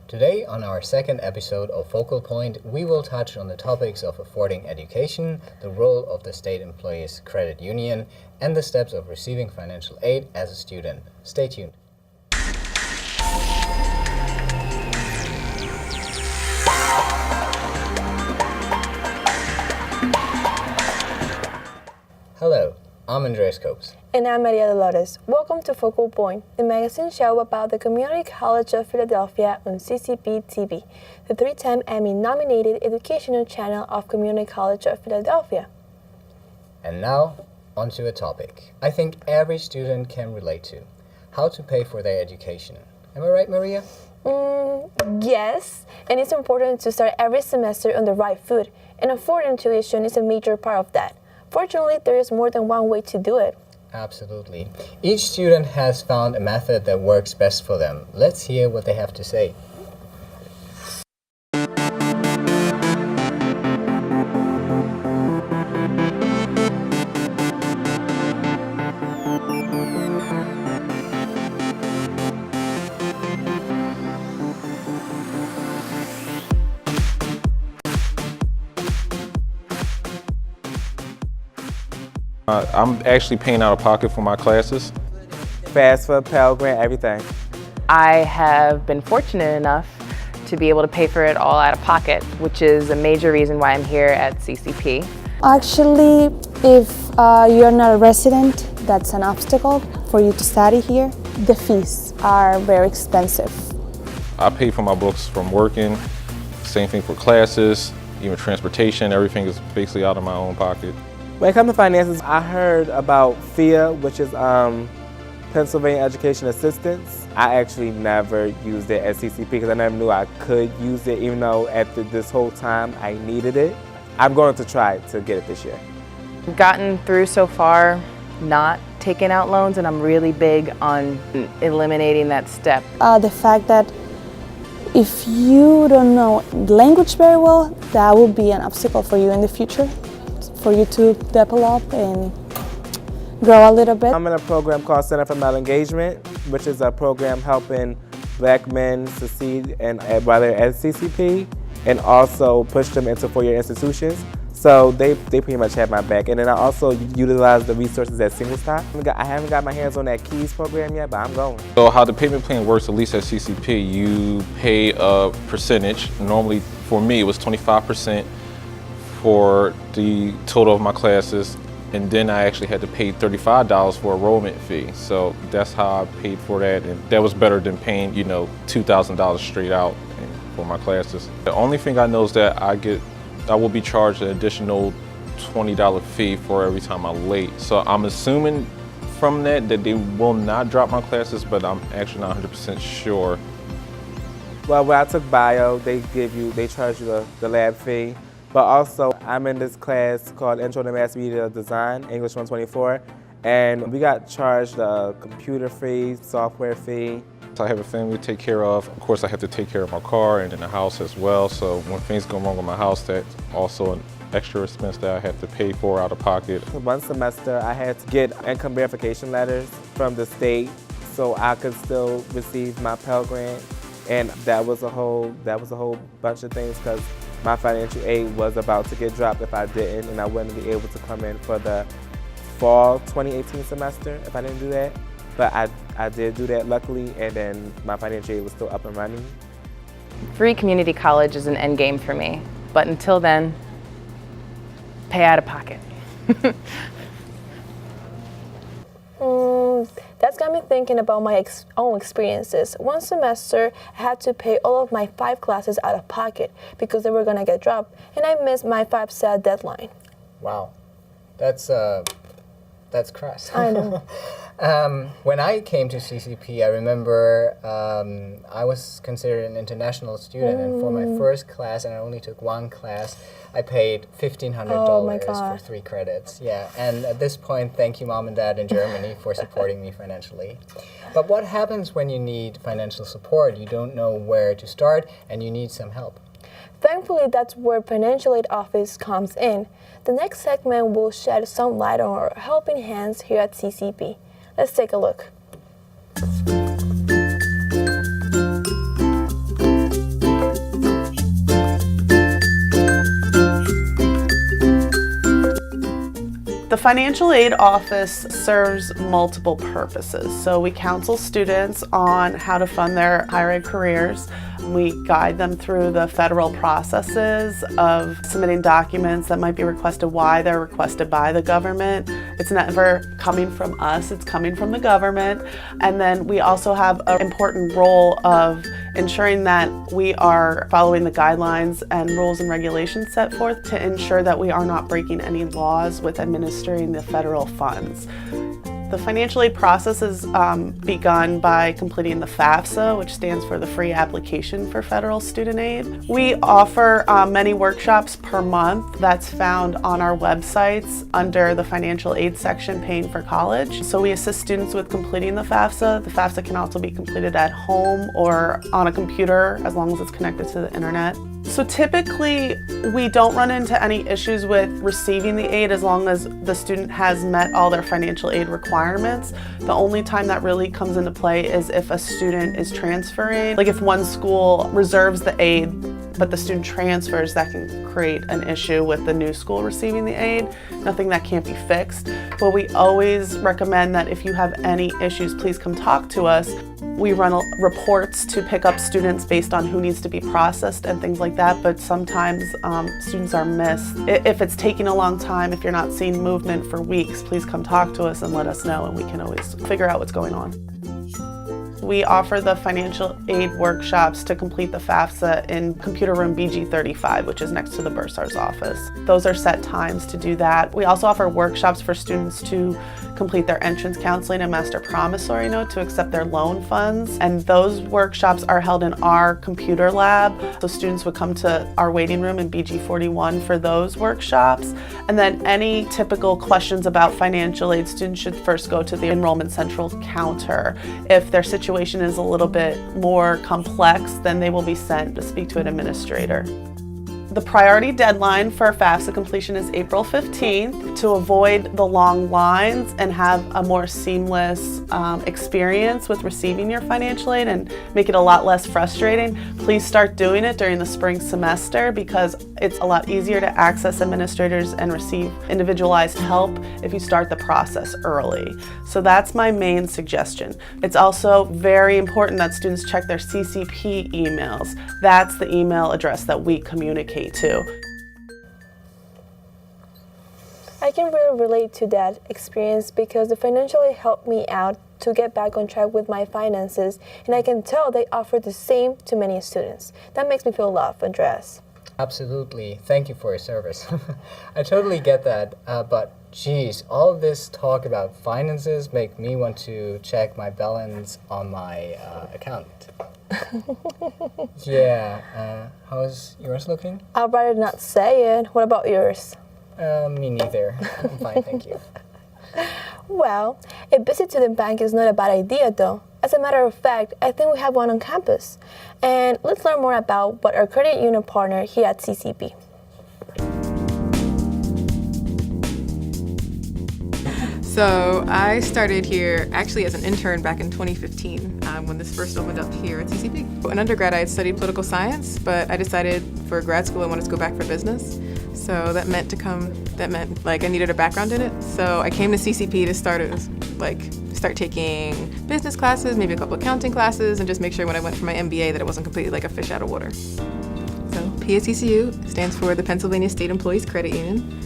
Today, on our second episode of Focal Point, we will touch on the topics of affording education, the role of the State Employees Credit Union, and the steps of receiving financial aid as a student. Stay tuned. Hello, I'm Andreas Copes. And I'm Maria Dolores. Welcome to Focal Point, the magazine show about the Community College of Philadelphia on CCP TV, the three-time Emmy-nominated educational channel of Community College of Philadelphia. And now, onto a topic I think every student can relate to: how to pay for their education. Am I right, Maria? Yes, and it's important to start every semester on the right foot, and affording tuition is a major part of that. Fortunately, there is more than one way to do it. Absolutely. Each student has found a method that works best for them. Let's hear what they have to say. I'm actually paying out of pocket for my classes. FAFSA, Pell Grant, everything. I have been fortunate enough to be able to pay for it all out of pocket, which is a major reason why I'm here at CCP. Actually, if you're not a resident, that's an obstacle for you to study here. The fees are very expensive. I pay for my books from working, same thing for classes, even transportation, everything is basically out of my own pocket. When it comes to finances, I heard about FEA, which is Pennsylvania Education Assistance. I actually never used it at CCP because I never knew I could use it, even though this whole time I needed it. I'm going to try to get it this year. I've gotten through so far not taking out loans, and I'm really big on eliminating that step. The fact that if you don't know language very well, that will be an obstacle for you in the future, for you to develop and grow a little bit. I'm in a program called Center for Male Engagement, which is a program helping Black men succeed while they're at CCP and also push them into four-year institutions. So they pretty much have my back. And then I also utilize the resources at Single Stop. I haven't got my hands on that KEYS program yet, but I'm going. So how the payment plan works, at least at CCP, you pay a percentage. Normally, for me, it was 25% for the total of my classes, and then I actually had to pay $35 for enrollment fee. So that's how I paid for that, and that was better than paying, $2,000 straight out for my classes. The only thing I know is that I will be charged an additional $20 fee for every time I'm late. So I'm assuming from that they will not drop my classes, but I'm actually not 100% sure. Well, when I took bio, they charge you the lab fee. But also, I'm in this class called Intro to Mass Media Design, English 124, and we got charged a computer fee, software fee. I have a family to take care of. Of course, I have to take care of my car and in the house as well. So when things go wrong with my house, that's also an extra expense that I have to pay for out of pocket. One semester, I had to get income verification letters from the state so I could still receive my Pell Grant, and that was a whole bunch of things because my financial aid was about to get dropped if I didn't, and I wouldn't be able to come in for the fall 2018 semester if I didn't do that. But I did do that, luckily, and then my financial aid was still up and running. Free community college is an end game for me, but until then, pay out of pocket. That's got me thinking about my own experiences. One semester, I had to pay all of my 5 classes out of pocket because they were going to get dropped, and I missed my FAFSA deadline. Wow, that's crass. I know. When I came to CCP, I remember I was considered an international student, and for my first class, and I only took one class, I paid $1,500 for 3 credits. Yeah, and at this point, thank you, Mom and Dad in Germany, for supporting me financially. But what happens when you need financial support? You don't know where to start, and you need some help. Thankfully, that's where Financial Aid Office comes in. The next segment will shed some light on our helping hands here at CCP. Let's take a look. The financial aid office serves multiple purposes. So we counsel students on how to fund their higher ed careers. We guide them through the federal processes of submitting documents that might be requested, why they're requested by the government. It's never coming from us, it's coming from the government. And then we also have an important role of ensuring that we are following the guidelines and rules and regulations set forth to ensure that we are not breaking any laws with administering the federal funds. The financial aid process is begun by completing the FAFSA, which stands for the Free Application for Federal Student Aid. We offer many workshops per month that's found on our websites under the financial aid section, Paying for College. So we assist students with completing the FAFSA. The FAFSA can also be completed at home or on a computer as long as it's connected to the internet. So typically, we don't run into any issues with receiving the aid as long as the student has met all their financial aid requirements. The only time that really comes into play is if a student is transferring. Like if one school reserves the aid, but the student transfers, that can create an issue with the new school receiving the aid. Nothing that can't be fixed. But we always recommend that if you have any issues, please come talk to us. We run reports to pick up students based on who needs to be processed and things like that, but sometimes students are missed. If it's taking a long time, if you're not seeing movement for weeks, please come talk to us and let us know, and we can always figure out what's going on. We offer the financial aid workshops to complete the FAFSA in computer room BG35, which is next to the bursar's office. Those are set times to do that. We also offer workshops for students to complete their entrance counseling and master promissory note to accept their loan funds. And those workshops are held in our computer lab. So students would come to our waiting room in BG41 for those workshops. And then any typical questions about financial aid, students should first go to the Enrollment Central counter. If their situation is a little bit more complex, then they will be sent to speak to an administrator. The priority deadline for FAFSA completion is April 15th. To avoid the long lines and have a more seamless experience with receiving your financial aid and make it a lot less frustrating, please start doing it during the spring semester because it's a lot easier to access administrators and receive individualized help if you start the process early. So that's my main suggestion. It's also very important that students check their CCP emails. That's the email address that we communicate to. I can really relate to that experience because the financial aid helped me out to get back on track with my finances, and I can tell they offer the same to many students. That makes me feel loved, Andres. Absolutely. Thank you for your service. I totally get that, but geez, all this talk about finances make me want to check my balance on my account. Yeah, how's yours looking? I'd rather not say it. What about yours? Me neither. I'm fine, thank you. Well, a visit to the bank is not a bad idea though. As a matter of fact, I think we have one on campus. And let's learn more about what our credit union partner here at CCP. So I started here actually as an intern back in 2015 when this first opened up here at CCP. In undergrad I had studied political science, but I decided for grad school I wanted to go back for business. So that meant like I needed a background in it. So I came to CCP to start taking business classes, maybe a couple accounting classes, and just make sure when I went for my MBA that it wasn't completely like a fish out of water. So PSECU stands for the Pennsylvania State Employees Credit Union.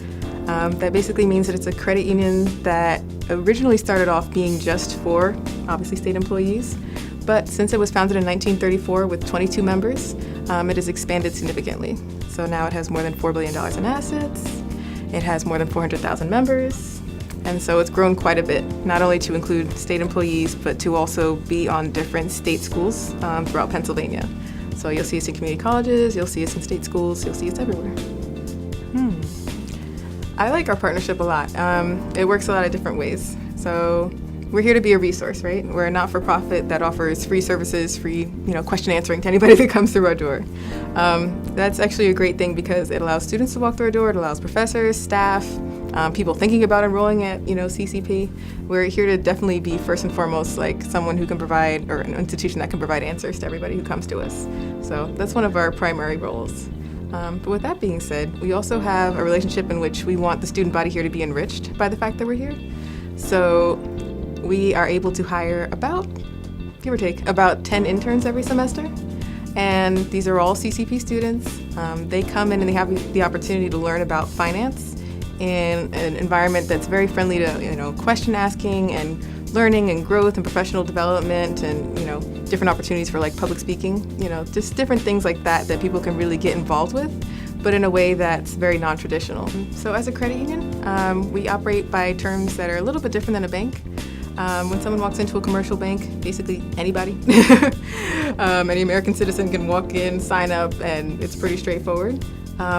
That basically means that it's a credit union that originally started off being just for, obviously, state employees. But since it was founded in 1934 with 22 members, it has expanded significantly. So now it has more than $4 billion in assets. It has more than 400,000 members. And so it's grown quite a bit, not only to include state employees, but to also be on different state schools throughout Pennsylvania. So you'll see us in community colleges, you'll see us in state schools, you'll see us everywhere. I like our partnership a lot. It works a lot of different ways. So we're here to be a resource, right? We're a not-for-profit that offers free services, free, question answering to anybody that comes through our door. That's actually a great thing because it allows students to walk through our door, it allows professors, staff, people thinking about enrolling at, CCP. We're here to definitely be first and foremost like someone who can provide, or an institution that can provide answers to everybody who comes to us. So that's one of our primary roles. But with that being said, we also have a relationship in which we want the student body here to be enriched by the fact that we're here. So we are able to hire about, give or take, about 10 interns every semester. And these are all CCP students. They come in and they have the opportunity to learn about finance in an environment that's very friendly to question asking and learning and growth and professional development and different opportunities for like public speaking, just different things like that that people can really get involved with, but in a way that's very non-traditional. So as a credit union, we operate by terms that are a little bit different than a bank. When someone walks into a commercial bank, basically anybody, any American citizen can walk in, sign up, and it's pretty straightforward.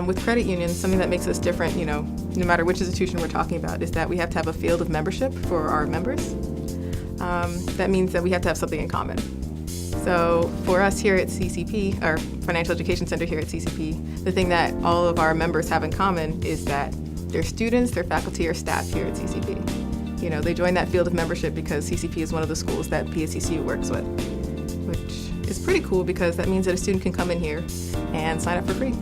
With credit unions, something that makes us different, no matter which institution we're talking about, is that we have to have a field of membership for our members. That means that we have to have something in common. So for us here at CCP, our Financial Education Center here at CCP, the thing that all of our members have in common is that they're students, they're faculty, or staff here at CCP. They join that field of membership because CCP is one of the schools that PSCCU works with, which is pretty cool because that means that a student can come in here and sign up for free.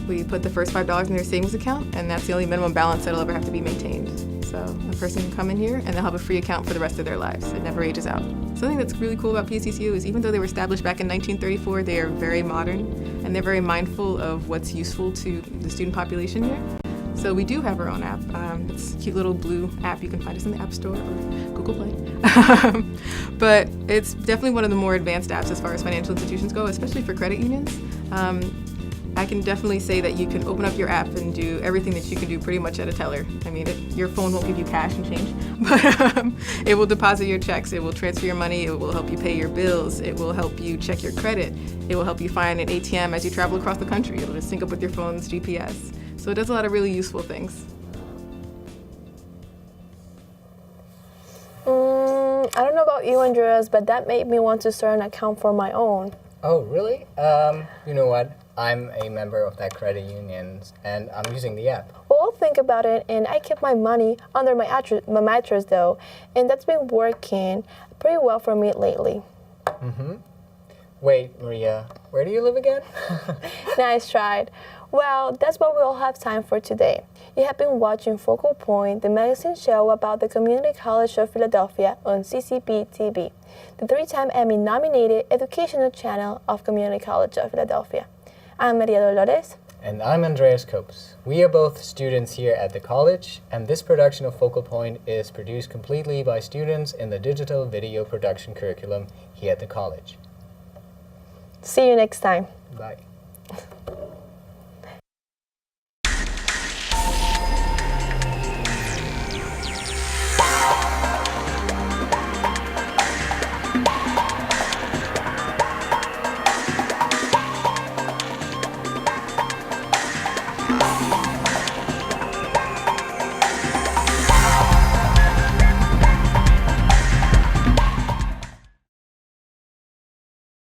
We put the first $5 in their savings account, and that's the only minimum balance that'll ever have to be maintained. So a person can come in here and they'll have a free account for the rest of their lives. It never ages out. Something that's really cool about PSCCU is even though they were established back in 1934, they are very modern and they're very mindful of what's useful to the student population here. So we do have our own app. It's a cute little blue app. You can find us in the App Store or Google Play. But it's definitely one of the more advanced apps as far as financial institutions go, especially for credit unions. I can definitely say that you can open up your app and do everything that you can do pretty much at a teller. I mean, your phone won't give you cash and change, but it will deposit your checks, it will transfer your money, it will help you pay your bills, it will help you check your credit, it will help you find an ATM as you travel across the country. It'll just sync up with your phone's GPS. So it does a lot of really useful things. I don't know about you, Andreas, but that made me want to start an account for my own. Oh, really? You know what? I'm a member of that credit union, and I'm using the app. Well, I'll think about it, and I keep my money under my mattress, though, and that's been working pretty well for me lately. Wait, Maria, where do you live again? Nice try. Well, that's what we all have time for today. You have been watching Focal Point, the magazine show about the Community College of Philadelphia on CCP TV, the 3-time Emmy-nominated educational channel of Community College of Philadelphia. I'm Maria Dolores. And I'm Andreas Copes. We are both students here at the college, and this production of Focal Point is produced completely by students in the digital video production curriculum here at the college. See you next time. Bye.